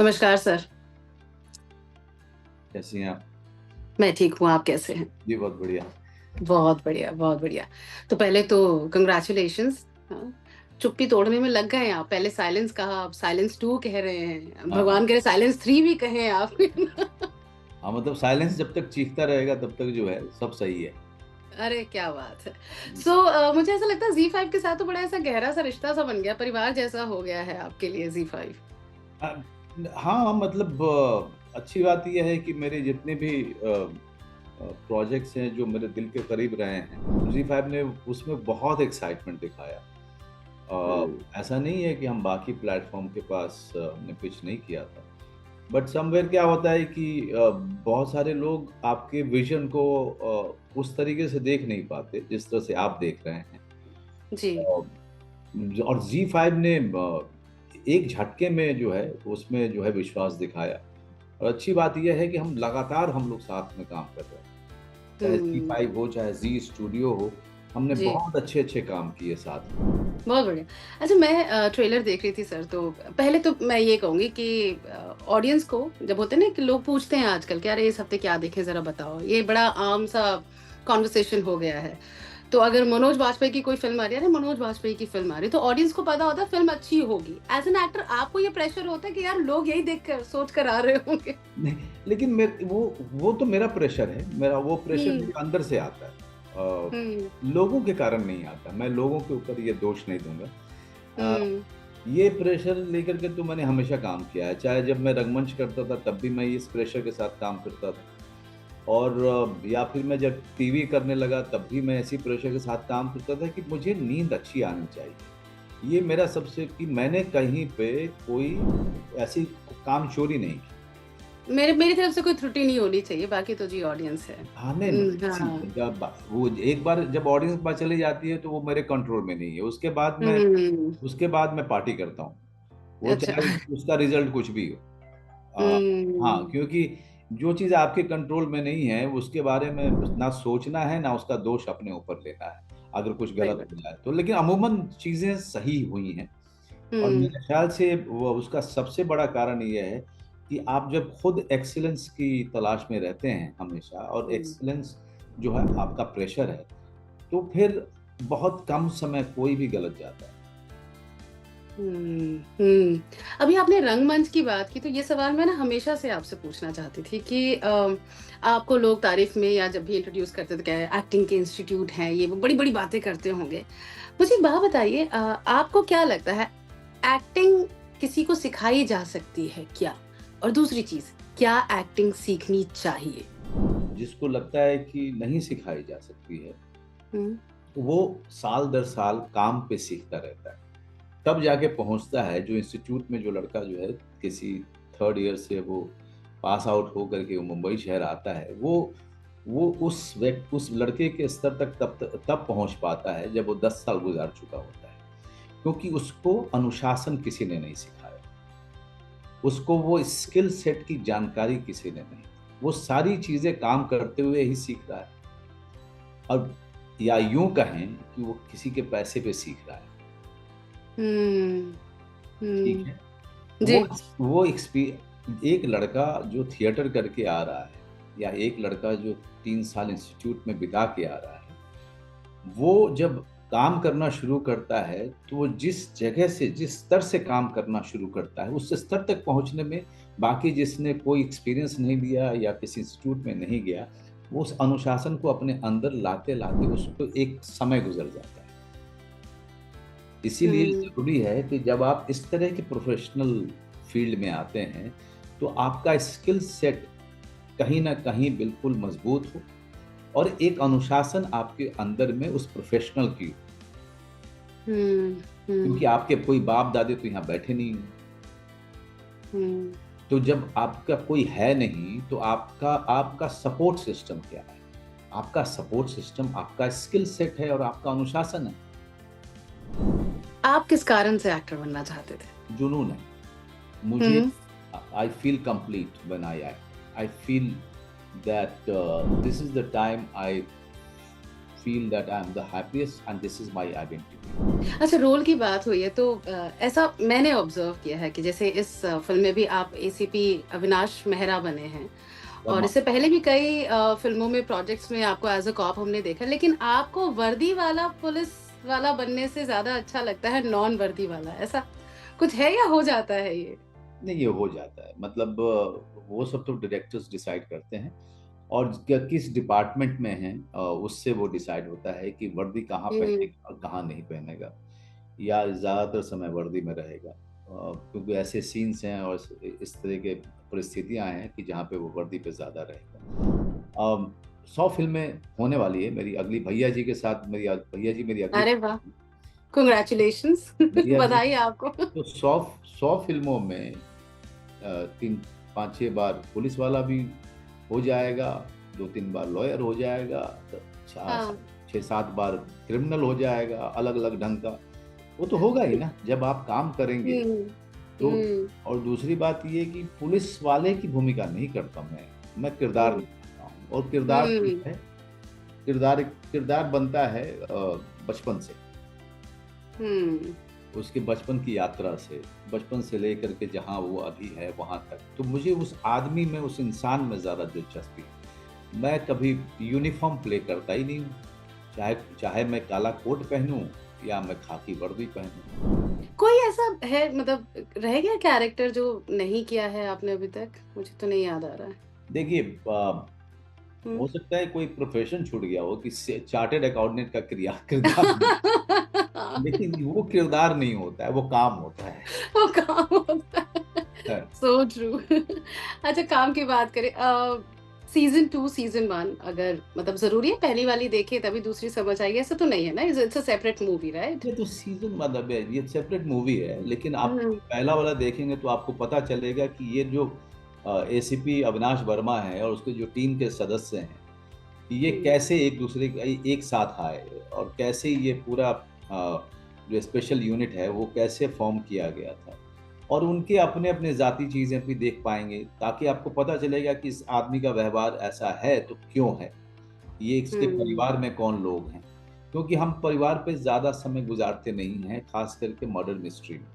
नमस्कार सर। कैसी हैं आप? मैं ठीक हूँ, आप कैसे हैं? जी, बहुत बढ़िया। बहुत बढ़िया, बहुत बढ़िया। तो पहले तो कांग्रेचुलेशंस। हाँ, चुप्पी तोड़ने में लग गए आप। पहले साइलेंस कहा, अब साइलेंस 2 कह रहे हैं। हाँ, हाँ। भगवान करे साइलेंस 3 भी कहें आप। हाँ, मतलब साइलेंस जब तक चीखता रहेगा तब तक जो है सब सही है। अरे क्या बात है। जी। मुझे ऐसा लगता है ज़ी5 के साथ तो बड़ा ऐसा गहरा सा रिश्ता सा बन गया, परिवार जैसा हो गया है आपके लिए ज़ी5। अ, हाँ, मतलब अच्छी बात ये है कि मेरे जितने भी प्रोजेक्ट्स हैं जो मेरे दिल के करीब रहे हैं, ज़ी5 ने उसमें बहुत एक्साइटमेंट दिखाया। हुँ, ऐसा नहीं है कि हम बाकी प्लेटफ़ॉर्म के पास हमने पिच नहीं किया था। बट समवेयर क्या होता है कि बहुत सारे लोग आपके विज़न को उस तरीके से देख नहीं पाते, जिस तरह से आप देख रहे हैं। जी। अ, और ज़ी5 ने एक झटके में जो है उसमें जो है विश्वास दिखाया और अच्छी बात ये है कि हम लोग साथ में काम कर रहे हैं। चाहे हुँ, ज़ी5 हो, चाहे ज़ी स्टूडियो हो, हमने जी। बहुत अच्छे-अच्छे काम किए साथ में। बहुत बढ़िया। अच्छा, मैं ट्रेलर देख रही थी सर, तो पहले तो मैं ये कहूँगी कि ऑडियंस को जब होते हैं ना कि लोग पूछते हैं आजकल कि अरे इस हफ्ते क्या देखें ज़रा बताओ, ये बड़ा आम सा कॉन्वर्सेशन हो गया है। तो अगर मनोज वाजपेयी की कोई फ़िल्म आ रही है, अरे मनोज वाजपेयी की फ़िल्म आ रही है, तो ऑडियंस को पता होता है फ़िल्म अच्छी होगी। एज़ एन एक्टर आपको ये प्रेशर होता है कि यार लोग यही देख कर सोच कर आ रहे होंगे? नहीं, लेकिन वो तो मेरा प्रेशर है, मेरा वो प्रेशर हुँ, मेरे अंदर से आता है। हुँ, लोगों के कारण नहीं आता, मैं लोगों के ऊपर ये दोष नहीं दूँगा। अ, हुँ। ये प्रेशर लेकर के तो मैंने हमेशा काम किया है, चाहे जब मैं रंगमंच करता था तब भी मैं इस प्रेशर के साथ काम करता था और या फिर मैं जब टीवी करने लगा तब भी मैं इसी प्रेशर के साथ काम करता था कि मुझे नींद अच्छी आनी चाहिए। ये मेरा सबसे कि मैंने कहीं पे कोई ऐसी कामचोरी नहीं की। मेरी तरफ से कोई त्रुटि नहीं होनी चाहिए, बाकी तो जी ऑडियंस है। हाँ, नहीं, सी हाँ। जब वो एक बार जब ऑडियंस के पास चली जाती है तो वो मेरे कंट्रोल में नहीं है। हुँ, उसके बाद मैं पार्टी करता हूँ। वो अच्छा। चाहे उसका रिज़ल्ट कुछ भी हो। हाँ, हुँ, क्योंकि जो चीज़ आपके कंट्रोल में नहीं है उसके बारे में ना सोचना है, ना उसका दोष अपने ऊपर लेना है, अगर कुछ सही गलत बात। हो जाए तो। लेकिन अमूमन चीज़ें सही हुई हैं। और हुँ, मेरे ख़्याल से वो उसका सबसे बड़ा कारण ये है कि आप जब खुद एक्सीलेंस की तलाश में रहते हैं हमेशा और हुँ, एक्सीलेंस जो है आपका प्रेशर है, तो फिर बहुत कम समय कोई भी गलत जाता है। हुँ, हुँ। अभी आपने रंगमंच की बात की, तो ये सवाल मैं ना हमेशा से आपसे पूछना चाहती थी कि आपको लोग तारीफ़ में या जब भी इंट्रोड्यूस करते थे, क्या एक्टिंग के इंस्टीट्यूट हैं, ये वो बड़ी-बड़ी बातें करते होंगे। मुझे एक बात बताइए, आपको क्या लगता है, एक्टिंग किसी को सिखाई जा सकती है क्या? और दूसरी चीज़, क्या एक्टिंग सीखनी चाहिए? जिसको लगता है कि नहीं सिखाई जा सकती है, हुँ, तो वो साल दर साल काम पे सीखता रहता है। तब जाके पहुँचता है जो इंस्टीट्यूट में जो लड़का जो है किसी 3rd ईयर से वो पास आउट होकर के वो मुंबई शहर आता है, वो उस लड़के के स्तर तक तब पहुँच पाता है जब वो 10 साल गुज़ार चुका होता है। क्योंकि उसको अनुशासन किसी ने नहीं सिखाया। उसको वो स्किल सेट की जानकारी किसी ने नहीं दी। वो सारी चीज़ें काम करते हुए ही सीख रहा है। और या यूँ कहें कि वो किसी के पैसे पे सीख रहा है। हुँ, ठीक हुँ। है? जी। वो एक्सपी एक लड़का जो थिएटर करके आ रहा है या एक लड़का जो 3 साल इंस्टीट्यूट में बिता के आ रहा है, वो जब काम करना शुरू करता है, तो वो जिस जगह से, जिस स्तर से काम करना शुरू करता है, उस स्तर तक पहुँचने में बाकी जिसने कोई एक्सपीरियंस नहीं लिया या किसी इंस्टीट्यूट में नहीं गया, वो उस अनुशासन को अपने अंदर लाते-लाते उसको एक समय गुज़र जाता है। इसीलिए हुँ, ज़रूरी है कि जब आप इस तरह के प्रोफ़ेशनल फ़ील्ड में आते हैं, तो आपका स्किल सेट कहीं न कहीं बिल्कुल मज़बूत हो और एक अनुशासन आपके अंदर में उस प्रोफ़ेशनल की हो, हुँ, क्योंकि हुँ, आपके कोई बाप-दादा तो यहाँ बैठे नहीं हैं। हुँ। तो जब आपका कोई है नहीं, तो आपका आपका सपोर्ट सिस्टम क्या है? आपका सपोर्ट सिस्टम आपका स्किल सेट है और आपका अनुशासन है, आप किस कारण से एक्टर बनना चाहते थे? जुनून है। मुझे हुँ, I feel complete when I act. I feel that this is the time I feel that I am the happiest and this is my identity. अच्छा, रोल की बात हुई है तो ऐसा मैंने ऑब्जर्व किया है कि जैसे इस फ़िल्म में भी आप एसीपी अविनाश मेहरा बने हैं और तमाम इससे पहले भी कई फ़िल्मों में प्रोजेक्ट्स में आपको एज़ अ कॉप हमने देखा, लेकिन आपको वर्दी वाला पुलिस वाला बनने से ज़्यादा अच्छा लगता है नॉन वर्दी वाला, ऐसा कुछ है या हो जाता है ये? नहीं, ये हो जाता है। मतलब वो सब तो डायरेक्टर्स डिसाइड करते हैं और किस डिपार्टमेंट में हैं उससे वो डिसाइड होता है कि वर्दी कहाँ हुँ, पहनेगा और कहाँ नहीं पहनेगा, या ज़्यादातर समय वर्दी में रहेगा। क्योंकि ऐसे सीन्स हैं और इस तरह के परिस्थितियाँ हैं कि जहाँ पे वो वर्दी पे ज़्यादा रहेगा। 100 फ़िल्में होने वाली है मेरी अगली, भैया जी के साथ भैया जी मेरी अगली अरे वाह! फ़िल्म थी। कांग्रेचुलेशंस भैया जी बधाई आपको। तो 100 फ़िल्मों में 3 5-6 बार पुलिस वाला भी हो जाएगा, 2-3 बार लॉयर हो जाएगा, चा हाँ। 6-7 बार क्रिमिनल हो जाएगा, अलग-अलग ढंग का। वो तो होगा ही ना, जब आप काम करेंगे हुँ, तो। हुँ, और दूसरी बात ये कि पुलिस वाले की भूमिका नहीं करता मैं किरदार हुँ, निभाता हूँ और किरदार जो हुँ, है, किरदार किरदार बनता है बचपन से। हुँ, उसके बचपन की यात्रा से, बचपन से लेकर के जहाँ वो अभी है वहाँ तक। तो मुझे उस आदमी में, उस इंसान में ज़्यादा दिलचस्पी है। मैं कभी यूनिफ़ॉर्म प्ले करता ही नहीं हूँ। चाहे चाहे मैं काला कोट पहनूँ या मैं खाकी वर्दी पहनूँ। कोई ऐसा है मतलब रह गया कैरेक्टर जो नहीं किया है आपने अभी तक? मुझे तो नहीं याद आ रहा है। देखिए हुँ। हो सकता है कोई प्रोफ़ेशन छूट गया हो कि से चार्टर्ड अकाउंटेंट का किरदार, लेकिन वो किरदार नहीं होता है, वो काम होता है। वो काम होता है। So true. अच्छा, काम की बात करें सीज़न 2 सीज़न 1 अगर मतलब ज़रूरी है पहली वाली देखें तभी दूसरी समझ आएगी, ऐसा तो नहीं है ना? It's a separate movie right? ये तो सीज़न मतलब है, ये सेपरेट मूवी है, लेकिन आप हुँ, पहला वाला देखेंगे तो आपको पता चलेगा कि ये जो एसीपी अविनाश वर्मा है और उसके जो टीम के सदस्य हैं, ये हुँ, कैसे एक-दूसरे एक साथ आए और कैसे ये पूरा जो स्पेशल यूनिट है, वो कैसे फ़ॉर्म किया गया था। और उनके अपने-अपने ज़ाती चीज़ें भी देख पाएँगे, ताकि आपको पता चलेगा कि इस आदमी का व्यवहार ऐसा है, तो क्यों है? ये इसके हुँ, परिवार में कौन लोग हैं? क्योंकि हम परिवार पे ज़्यादा समय गुज़ारते नहीं हैं, ख़ास करके मर्डर मिस्ट्री में।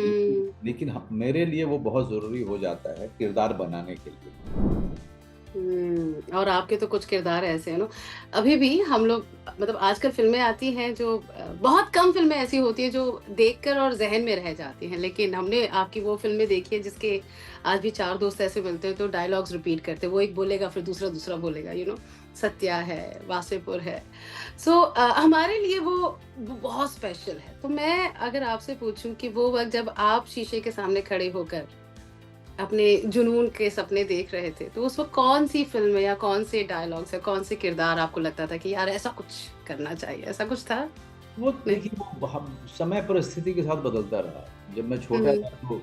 लेकिन हुँ। लेकिन ह मेरे लिए वो बहुत ज़रूरी हो जाता है किरदार बनाने के लिए। और आपके तो कुछ किरदार ऐसे हैं ना, अभी भी हम लोग मतलब आजकल फ़िल्में आती हैं जो बहुत कम फ़िल्में ऐसी होती हैं जो देखकर और ज़हन में रह जाती हैं। लेकिन हमने आपकी वो फ़िल्में देखी हैं जिसके आज भी 4 दोस्त ऐसे मिलते हैं तो डायलॉग्स रिपीट करते हैं। वो एक बोलेगा फिर दूसरा दूसरा बोलेगा सत्या है, वासेपुर है। सो हमारे लिए वो बहुत स्पेशल है। तो मैं अगर आपसे पूछूँ कि वो वक़्त जब आप शीशे के सामने खड़े होकर अपने जुनून के सपने देख रहे थे, तो उस वक़्त कौन-सी फ़िल्म या कौन से डायलॉग्स या कौन से किरदार आपको लगता था कि यार ऐसा कुछ करना चाहिए, ऐसा कुछ था? वो नहीं? देखिए, वो हम समय परिस्थिति के साथ बदलता रहा। जब मैं छोटा हुँ, था तो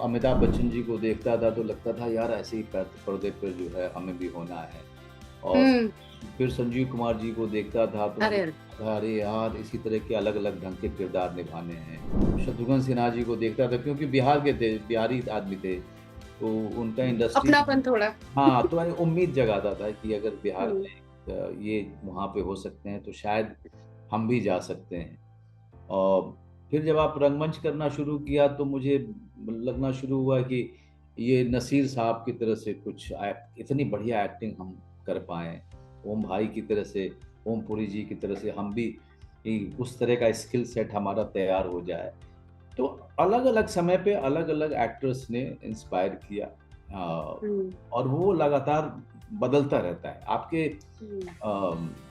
अमिताभ बच्चन जी को देखता था तो लगता था यार ऐसे ही पर्दे पर जो है हमें भी होना है। और हुँ। फिर संजीव कुमार जी को देखता था तो अरे, मुझे अरे! लगता था अरे यार इसी तरह के अलग-अलग ढंग के किरदार निभाने हैं। शत्रुघ्न सिन्हा जी को देखता था क्योंकि बिहार के थे, बिहारी आदमी थे, तो उनका इंडस्ट्री। अपनापन थोड़ा। हाँ, तो यानी उम्मीद जगाता था कि अगर बिहार हुँ, में ये वहाँ पे हो सकते हैं तो शायद हम भी जा सकते हैं। और फिर जब आप रंगमंच करना शुरू किया तो मुझे लगना शुरू हुआ कि ये नसीर साहब की तरह से कुछ इतनी बढ़िया एक्टिंग हम कर पाएँ। ओम भाई की तरह से, ओम पुरी जी की तरह से हम भी उस तरह का स्किल सेट हमारा तैयार हो जाए। तो अलग-अलग समय पे अलग-अलग एक्टर्स ने इंस्पायर किया। हुँ, और वो लगातार बदलता रहता है। हुँ।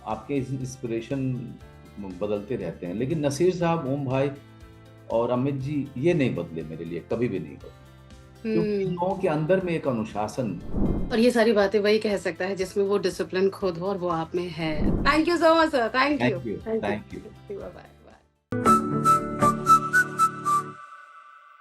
आपके इंस्पिरेशन बदलते रहते हैं। लेकिन नसीर साहब, ओम भाई और अमित जी ये नहीं बदले मेरे लिए, कभी भी नहीं बदले। क्योंकि इन हुँ, लोगों के अंदर में एक अनुशासन था। और ये सारी बातें वही कह सकता है जिसमें वो डिसिप्लिन खुद हो और वो आप में है। Thank you so much sir, thank you. Thank you, thank you. Thank you. Thank you, bye-bye.